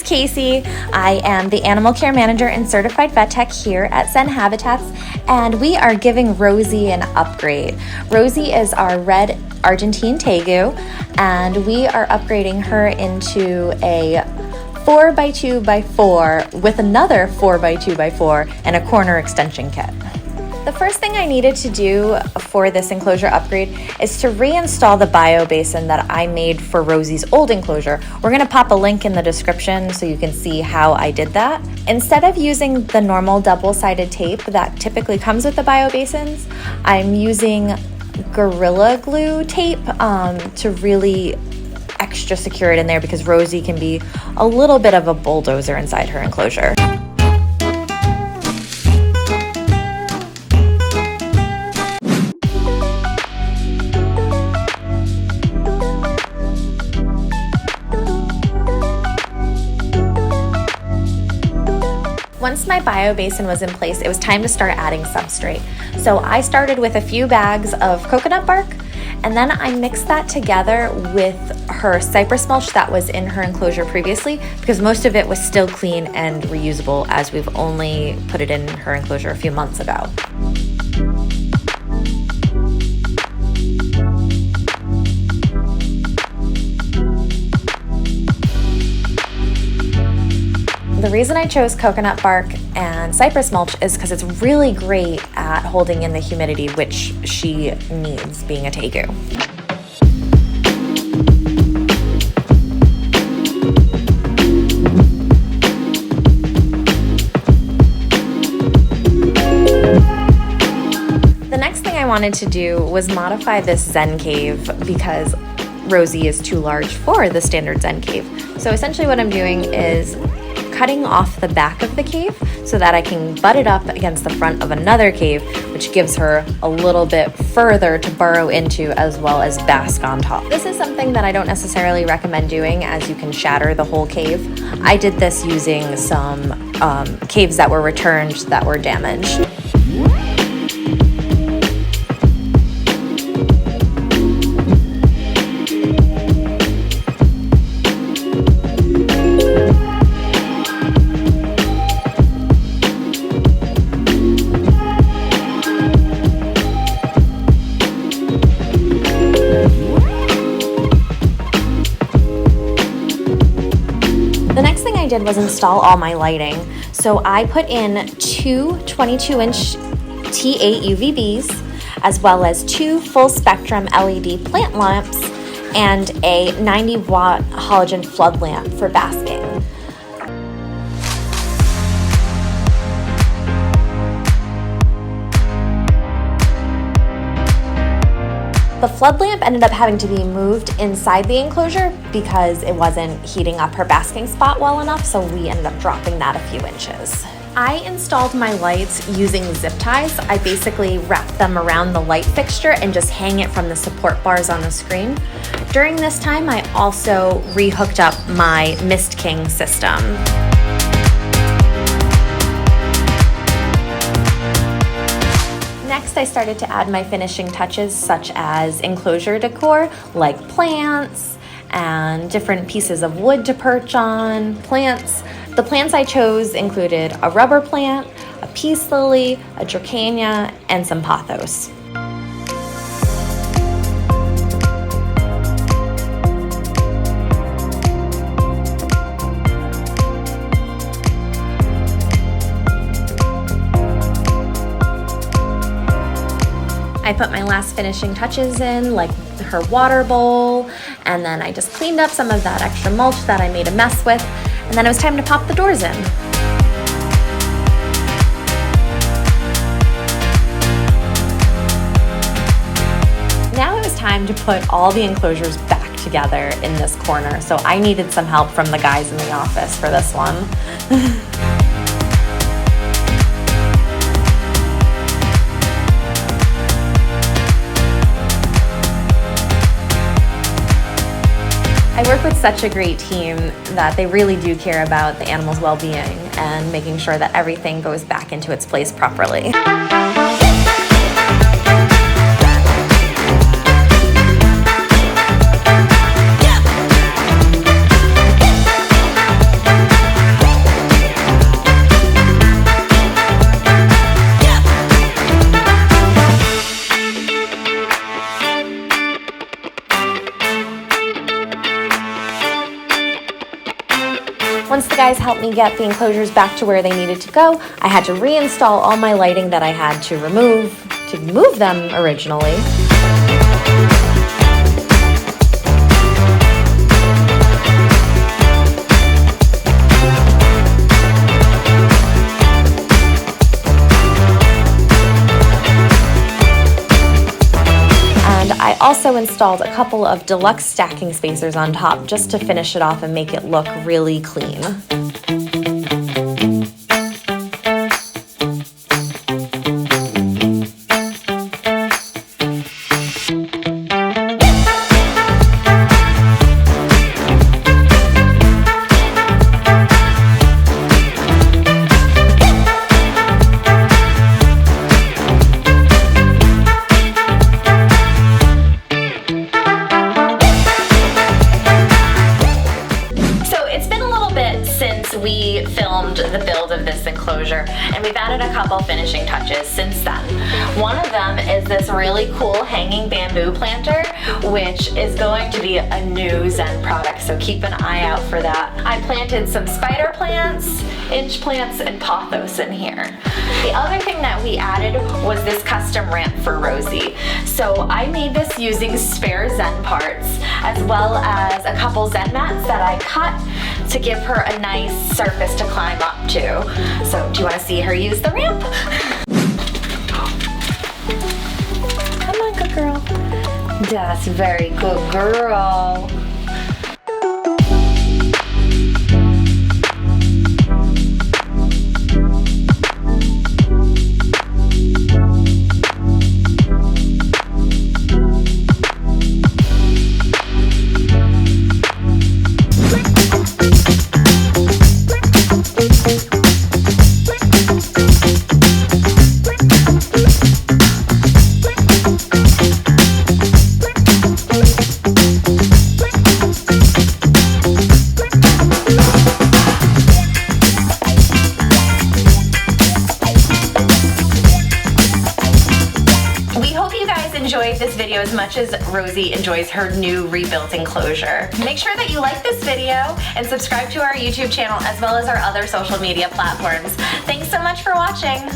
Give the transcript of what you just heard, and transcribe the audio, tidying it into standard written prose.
Kasey. I am the Animal Care Manager and Certified Vet Tech here at Zen Habitats, and we are giving Rosie an upgrade. Rosie is our Red Argentine Tegu, and we are upgrading her into a 4x2x4 with another 4x2x4 and a corner extension kit. The first thing I needed to do for this enclosure upgrade is to reinstall the bio basin that I made for Rosie's old enclosure. We're going to pop a link in the description so you can see how I did that. Instead of using the normal double-sided tape that typically comes with the bio basins, I'm using Gorilla Glue tape to really extra secure it in there, because Rosie can be a little bit of a bulldozer inside her enclosure. Once my bio basin was in place, it was time to start adding substrate. So I started with a few bags of coconut bark, and then I mixed that together with her cypress mulch that was in her enclosure previously, because most of it was still clean and reusable, as we've only put it in her enclosure a few months ago. The reason I chose coconut bark and cypress mulch is because it's really great at holding in the humidity, which she needs, being a Tegu. The next thing I wanted to do was modify this Zen Cave, because Rosie is too large for the standard Zen Cave. So essentially what I'm doing is cutting off the back of the cave so that I can butt it up against the front of another cave, which gives her a little bit further to burrow into as well as bask on top. This is something that I don't necessarily recommend doing, as you can shatter the whole cave. I did this using some caves that were returned that were damaged. The next thing I did was install all my lighting. So I put in two 22-inch T8 UVBs, as well as two full spectrum LED plant lamps and a 90-watt halogen flood lamp for basking. The flood lamp ended up having to be moved inside the enclosure because it wasn't heating up her basking spot well enough, so we ended up dropping that a few inches. I installed my lights using zip ties. I basically wrapped them around the light fixture and just hang it from the support bars on the screen. During this time, I also rehooked up my Mist King system. Next, I started to add my finishing touches, such as enclosure decor, like plants and different pieces of wood to perch on. The plants I chose included a rubber plant, a peace lily, a dracænia, and some pothos. I put my last finishing touches in, like her water bowl, and then I just cleaned up some of that extra mulch that I made a mess with, and then it was time to pop the doors in. Now it was time to put all the enclosures back together in this corner, so I needed some help from the guys in the office for this one. I work with such a great team that they really do care about the animals' well-being and making sure that everything goes back into its place properly. guys helped me get the enclosures back to where they needed to go. I had to reinstall all my lighting that I had to move them originally. I also installed a couple of deluxe stacking spacers on top just to finish it off and make it look really clean. We filmed the build of this enclosure, and we've added a couple finishing touches since then. One of them is this really cool hanging bamboo planter, which is going to be a new Zen product, so keep an eye out for that. I planted some spider plants, inch plants, and pothos in here. The other thing that we added was this custom ramp for Rosie. So I made this using spare Zen parts, as well as a couple Zen mats that I cut to give her a nice surface to climb up to. So do you want to see her use the ramp? Come on, good girl. That's very good girl. Enjoyed this video as much as Rosie enjoys her new rebuilt enclosure. Make sure that you like this video and subscribe to our YouTube channel as well as our other social media platforms. Thanks so much for watching.